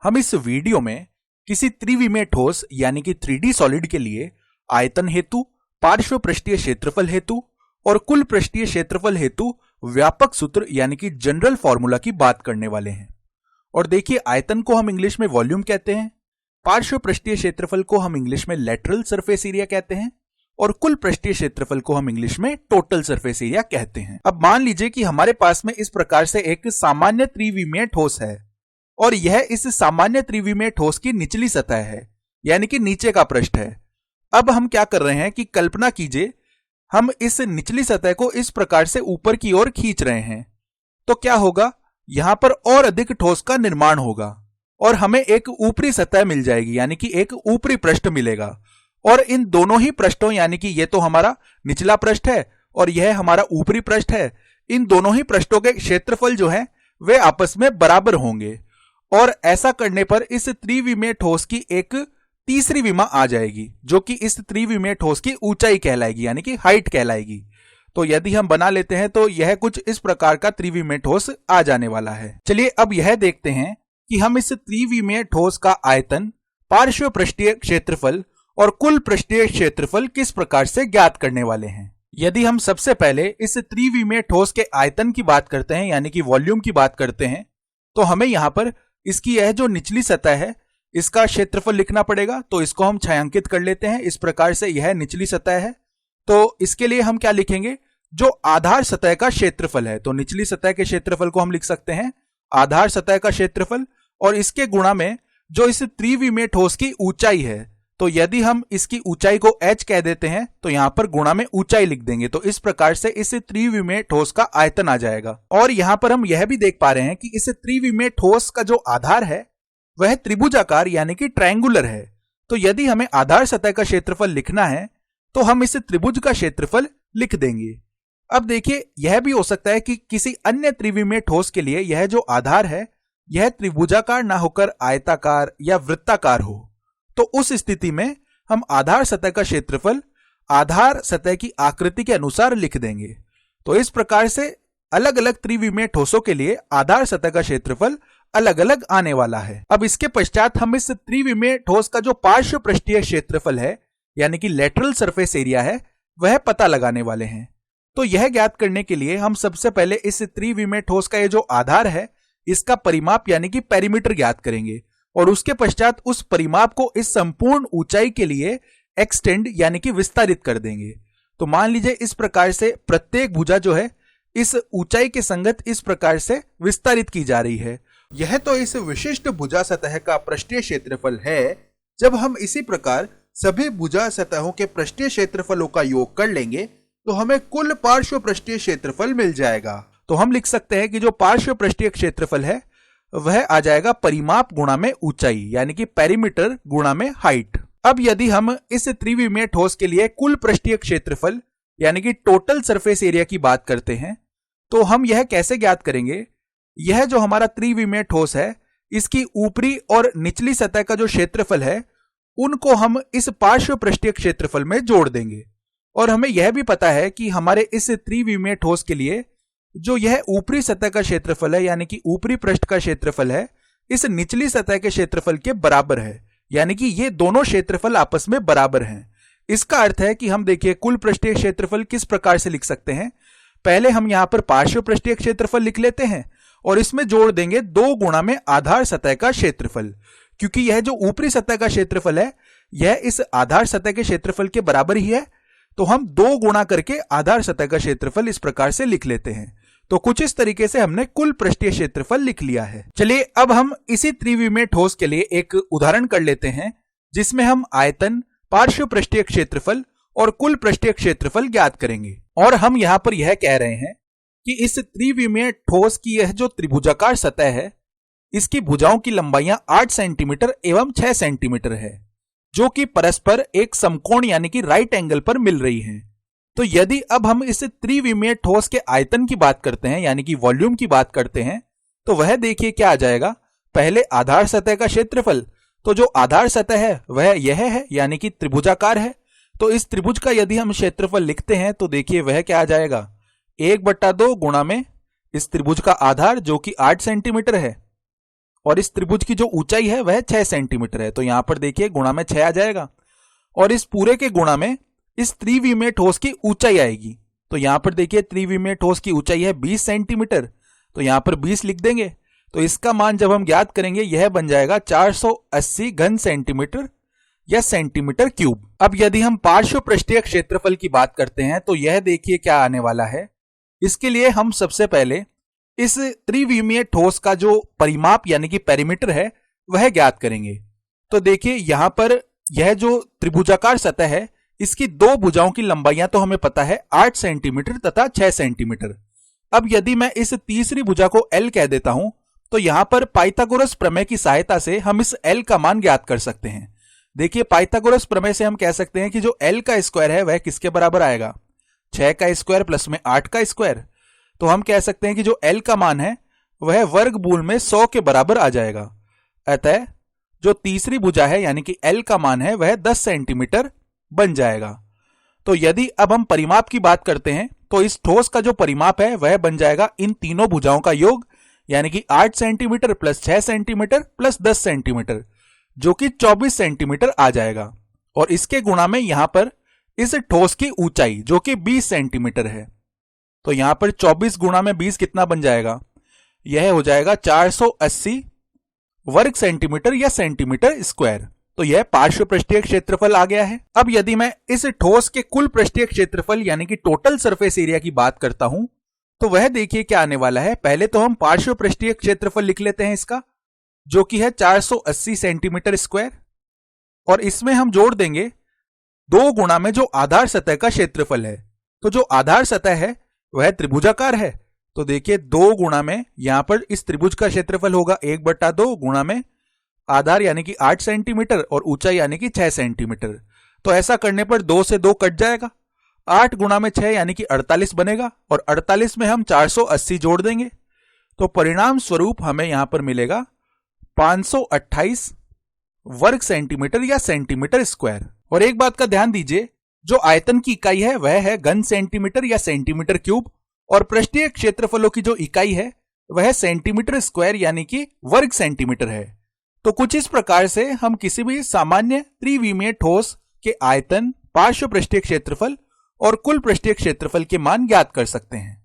हम इस वीडियो में किसी त्रिविमीय ठोस यानी कि 3D सॉलिड के लिए आयतन हेतु, पार्श्व पृष्ठीय क्षेत्रफल हेतु और कुल पृष्ठीय क्षेत्रफल हेतु व्यापक सूत्र यानी कि जनरल फॉर्मूला की बात करने वाले हैं। और देखिए, आयतन को हम इंग्लिश में वॉल्यूम कहते हैं, पार्श्व पृष्ठीय क्षेत्रफल को हम इंग्लिश में लेटरल सरफेस एरिया कहते हैं और कुल पृष्ठीय क्षेत्रफल को हम इंग्लिश में टोटल सरफेस एरिया कहते हैं। अब मान लीजिए कि हमारे पास में इस प्रकार से एक सामान्य त्रिविमीय ठोस है और यह इस सामान्य त्रिविमीय ठोस की निचली सतह है यानी कि नीचे का पृष्ठ है। अब हम क्या कर रहे हैं कि कल्पना कीजिए, हम इस निचली सतह को इस प्रकार से ऊपर की ओर खींच रहे हैं, तो क्या होगा, यहां पर और अधिक ठोस का निर्माण होगा और हमें एक ऊपरी सतह मिल जाएगी यानी कि एक ऊपरी पृष्ठ मिलेगा। और इन दोनों ही पृष्ठों यानी कि ये तो हमारा निचला पृष्ठ है और यह हमारा ऊपरी पृष्ठ है, इन दोनों ही पृष्ठों के क्षेत्रफल जो है वे आपस में बराबर होंगे और ऐसा करने पर इस त्रिविमीय ठोस की एक तीसरी विमा आ जाएगी जो कि इस त्रिविमीय ठोस की ऊंचाई कहलाएगी यानी कि हाइट कहलाएगी। तो यदि हम बना लेते हैं तो यह कुछ इस प्रकार का त्रिविमीय ठोस आ जाने वाला है। चलिए अब यह देखते हैं कि हम इस त्रिविमीय ठोस का आयतन, पार्श्व पृष्ठीय क्षेत्रफल और कुल पृष्ठीय क्षेत्रफल किस प्रकार से ज्ञात करने वाले हैं। यदि हम सबसे पहले इस त्रिविमीय ठोस के आयतन की बात करते हैं यानी कि वॉल्यूम की बात करते हैं, तो हमें यहां पर इसकी यह जो निचली सतह है इसका क्षेत्रफल लिखना पड़ेगा। तो इसको हम छायांकित कर लेते हैं। इस प्रकार से यह निचली सतह है, तो इसके लिए हम क्या लिखेंगे, जो आधार सतह का क्षेत्रफल है। तो निचली सतह के क्षेत्रफल को हम लिख सकते हैं आधार सतह का क्षेत्रफल और इसके गुणा में जो इस त्रिविमीय ठोस की ऊंचाई है। तो यदि हम इसकी ऊंचाई को h कह देते हैं तो यहां पर गुणा में ऊंचाई लिख देंगे। तो इस प्रकार से इस त्रिविमीय ठोस का आयतन आ जाएगा। और यहां पर हम यह भी देख पा रहे हैं कि इस त्रिविमीय ठोस का जो आधार है वह त्रिभुजाकार यानी कि ट्रायंगुलर है। तो यदि हमें आधार सतह का क्षेत्रफल लिखना है तो हम इस त्रिभुज का क्षेत्रफल लिख देंगे। अब देखिए, यह भी हो सकता है कि किसी अन्य त्रिविमीय ठोस के लिए यह जो आधार है यह त्रिभुजाकार ना होकर आयताकार या वृत्ताकार हो। तो उस स्थिति में हम आधार सतह का क्षेत्रफल आधार सतह की आकृति के अनुसार लिख देंगे। तो इस प्रकार से अलग अलग त्रिविमीय ठोसों के लिए आधार सतह का क्षेत्रफल अलग अलग आने वाला है। अब इसके पश्चात हम इस त्रिविमीय ठोस का जो पार्श्व पृष्ठीय क्षेत्रफल है यानी कि लेटरल सरफेस एरिया है वह पता लगाने वाले हैं। तो यह ज्ञात करने के लिए हम सबसे पहले इस त्रिविमीय ठोस का ये जो आधार है इसका परिमाप यानी कि पेरीमीटर ज्ञात करेंगे और उसके पश्चात उस परिमाप को इस संपूर्ण ऊंचाई के लिए एक्सटेंड यानी कि विस्तारित कर देंगे। तो मान लीजिए इस प्रकार से प्रत्येक भुजा जो है इस ऊंचाई के संगत इस प्रकार से विस्तारित की जा रही है। यह तो इस विशिष्ट भुजा सतह का पृष्ठीय क्षेत्रफल है। जब हम इसी प्रकार सभी भुजा सतहों के पृष्ठीय क्षेत्रफलों का योग कर लेंगे तो हमें कुल पार्श्व पृष्ठीय क्षेत्रफल मिल जाएगा। तो हम लिख सकते हैं कि जो पार्श्व पृष्ठीय क्षेत्रफल है वह आ जाएगा परिमाप गुणा में ऊंचाई यानी कि पेरीमीटर गुणा में हाइट। अब यदि हम इस त्रिविमीय ठोस के लिए कुल पृष्ठीय क्षेत्रफल यानी कि टोटल सरफेस एरिया की बात करते हैं तो हम यह कैसे ज्ञात करेंगे, यह जो हमारा त्रिविमीय ठोस है इसकी ऊपरी और निचली सतह का जो क्षेत्रफल है उनको हम इस पार्श्व पृष्ठीय क्षेत्रफल में जोड़ देंगे। और हमें यह भी पता है कि हमारे इस त्रिविमीय ठोस के लिए जो यह ऊपरी सतह का क्षेत्रफल है यानी कि ऊपरी पृष्ठ का क्षेत्रफल है इस निचली सतह के क्षेत्रफल के बराबर है यानी कि ये दोनों क्षेत्रफल आपस में बराबर हैं। इसका अर्थ है कि हम देखिए कुल पृष्ठीय क्षेत्रफल किस प्रकार से लिख सकते हैं। पहले हम यहां पर पार्श्व पृष्ठीय क्षेत्रफल लिख लेते हैं और इसमें जोड़ देंगे 2 गुणा में आधार सतह का क्षेत्रफल, क्योंकि यह जो ऊपरी सतह का क्षेत्रफल है यह इस आधार सतह के क्षेत्रफल के बराबर ही है। तो हम 2 गुणा करके आधार सतह का क्षेत्रफल इस प्रकार से लिख लेते हैं। तो कुछ इस तरीके से हमने कुल पृष्ठीय क्षेत्रफल लिख लिया है। चलिए अब हम इसी त्रिविमीय ठोस के लिए एक उदाहरण कर लेते हैं जिसमें हम आयतन, पार्श्व पृष्ठीय क्षेत्रफल और कुल पृष्ठीय क्षेत्रफल ज्ञात करेंगे। और हम यहां पर यह कह रहे हैं कि इस त्रिविमीय ठोस की यह जो त्रिभुजाकार सतह है इसकी भुजाओं की लंबाइयां 8 सेंटीमीटर एवं 6 सेंटीमीटर है जो कि परस्पर एक समकोण यानी कि राइट एंगल पर मिल रही हैं। तो यदि अब हम इस त्रिविमीय ठोस के आयतन की बात करते हैं यानी कि वॉल्यूम की बात करते हैं तो वह देखिए क्या आ जाएगा। पहले आधार सतह का क्षेत्रफल, तो जो आधार सतह है वह यह है यानी कि त्रिभुजाकार है। तो इस त्रिभुज का यदि हम क्षेत्रफल लिखते हैं तो देखिए वह क्या आ जाएगा, 1/2 गुणा में इस त्रिभुज का आधार जो कि 8 सेंटीमीटर है और इस त्रिभुज की जो ऊंचाई है वह 6 सेंटीमीटर है। तो यहां पर देखिए गुणा में 6 आ जाएगा और इस पूरे के गुणा में इस त्रिविमीय ठोस की ऊंचाई आएगी। तो यहां पर देखिए त्रिविमीय ठोस की ऊंचाई है 20 सेंटीमीटर, तो यहां पर 20 लिख देंगे। तो इसका मान जब हम ज्ञात करेंगे यह बन जाएगा 480 घन सेंटीमीटर या सेंटीमीटर क्यूब। अब यदि हम पार्श्व पृष्ठीय क्षेत्रफल की बात करते हैं तो यह देखिए क्या आने वाला है। इसके लिए हम सबसे पहले इस त्रिविमीय ठोस का जो परिमाप यानी कि पेरीमीटर है वह ज्ञात करेंगे। तो देखिए यहां पर यह जो त्रिभुजाकार सतह है इसकी दो भुजाओं की लंबाइयां तो हमें पता है 8 सेंटीमीटर तथा 6 सेंटीमीटर। अब यदि मैं इस तीसरी भुजा को L कह देता हूं तो यहां पर पाइथागोरस प्रमेय की सहायता से हम इस L का मान ज्ञात कर सकते हैं। देखिए पाइथागोरस प्रमेय से हम कह सकते हैं कि जो L का स्क्वायर है वह किसके बराबर आएगा, 6 का स्क्वायर प्लस में 8 का स्क्वायर। तो हम कह सकते हैं कि जो L का मान है वह वर्गमूल में 100 के बराबर आ जाएगा। अतः जो तीसरी भुजा है यानी कि L का मान है वह 10 सेंटीमीटर बन जाएगा। तो यदि अब हम परिमाप की बात करते हैं तो इस ठोस का जो परिमाप है वह बन जाएगा इन तीनों भुजाओं का योग यानी कि 8 centimetre plus 6 centimetre plus 10 centimetre जो कि 24 सेंटीमीटर आ जाएगा। और इसके गुणा में यहां पर इस ठोस की ऊंचाई जो कि 20 सेंटीमीटर है। तो यहां पर 24 गुणा में 20 कितना बन जाएगा, यह हो जाएगा 480 वर्ग सेंटीमीटर या सेंटीमीटर स्क्वायर। तो यह पार्श्व पृष्ठीय क्षेत्रफल आ गया है। अब यदि मैं इस ठोस के कुल पृष्ठीय क्षेत्रफल यानी कि टोटल सरफेस एरिया की बात करता हूं तो वह देखिए क्या आने वाला है। पहले तो हम पार्श्व पृष्ठीय क्षेत्रफल लिख लेते हैं इसका, जो कि है 480 सेंटीमीटर स्क्वायर, और इसमें हम जोड़ देंगे 2 गुणा में जो आधार सतह का क्षेत्रफल है। तो जो आधार सतह है वह त्रिभुजाकार है, तो देखिए 2 गुणा में यहां पर इस त्रिभुज का क्षेत्रफल होगा 1/2 गुणा में आधार यानी कि 8 सेंटीमीटर और ऊंचाई यानी कि 6 सेंटीमीटर। तो ऐसा करने पर 2 से 2 कट जाएगा, 8 गुणा में 6 यानी कि 48 बनेगा और 48 में हम 480 जोड़ देंगे। तो परिणाम स्वरूप हमें यहां पर मिलेगा 528 वर्ग सेंटीमीटर या सेंटीमीटर स्क्वायर। और एक बात का ध्यान दीजिए, जो आयतन की इकाई है वह है घन सेंटीमीटर या सेंटीमीटर क्यूब और पृष्ठीय क्षेत्रफलों की जो इकाई है वह सेंटीमीटर स्क्वायर यानी कि वर्ग सेंटीमीटर है। तो कुछ इस प्रकार से हम किसी भी सामान्य त्रिविमीय ठोस के आयतन, पार्श्व पृष्ठीय क्षेत्रफल और कुल पृष्ठीय क्षेत्रफल के मान ज्ञात कर सकते हैं।